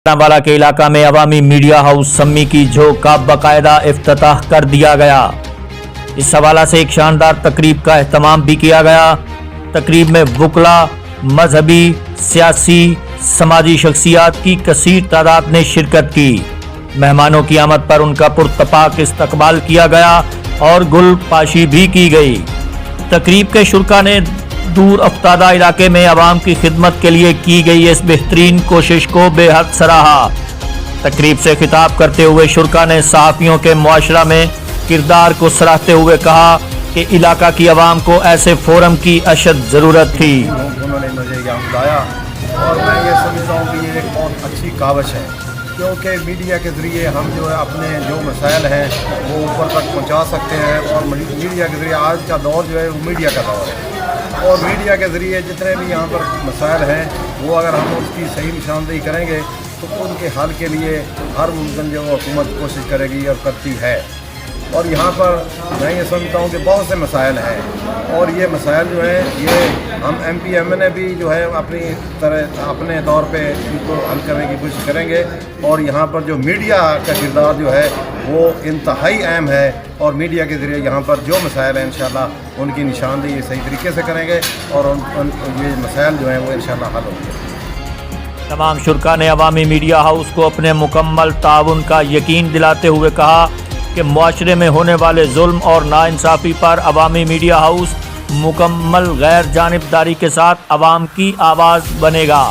वाला के इलाका में अवामी मीडिया हाउस सम्मी की झोंक का बाकायदा इफ्तिताह कर दिया गया। इस हवाला से एक शानदार तकरीब का एहतमाम भी किया गया। तकरीब में वुकला, मजहबी, सियासी, समाजी शख्सियात की कसीर तादाद ने शिरकत की। मेहमानों की आमद पर उनका पुरतपाक इस्तकबाल किया गया और गुल पाशी भी की गई। तकरीब के शुरका ने दूर अफ्तादा इलाके में आवाम की खिदमत के लिए की गई इस बेहतरीन कोशिश को बेहद सराहा। तकरीब से खिताब करते हुए शुरका ने सहाफ़ियों के मुआशरा में किरदार को सराहते हुए कहा कि इलाका की आवाम को ऐसे फोरम की अशद ज़रूरत थी। उन्होंने मुझे यहाँ बुलाया और मैं ये समझता हूँ कि ये एक बहुत अच्छी कावश है, क्योंकि मीडिया के ज़रिए हम जो है अपने जो मसाइल हैं वो ऊपर तक पहुँचा सकते हैं। और मीडिया के ज़रिए आज का दौर जो है वो मीडिया का दौर है, और मीडिया के ज़रिए जितने भी यहाँ पर मसाइल हैं वो अगर हम उसकी सही निशानदेही करेंगे तो उनके हल के लिए हर मुमकिन जो हुकूमत कोशिश करेगी और करती है। और यहाँ पर मैं ये समझता हूँ कि बहुत से मसाइल हैं, और ये मसाइल जो हैं ये हम MP-MNA भी जो है अपने तौर पे इनको हल करने की कोशिश करेंगे। और यहाँ पर जो मीडिया का किरदार जो है वो इंतहाई अहम है, और मीडिया के ज़रिए यहाँ पर जो मसाइल हैं इंशाअल्लाह उनकी निशानदेही सही तरीके से करेंगे और ये मसाइल जो हैं वो इंशाअल्लाह हल होंगे। तमाम शुरका ने अवामी मीडिया हाउस को अपने मुकम्मल ताउन का यकीन दिलाते हुए कहा कि मुआशरे में होने वाले जुल्म और नाइंसाफ़ी पर अवामी मीडिया हाउस मुकम्मल गैर जानिबदारी के साथ अवाम की आवाज़ बनेगा।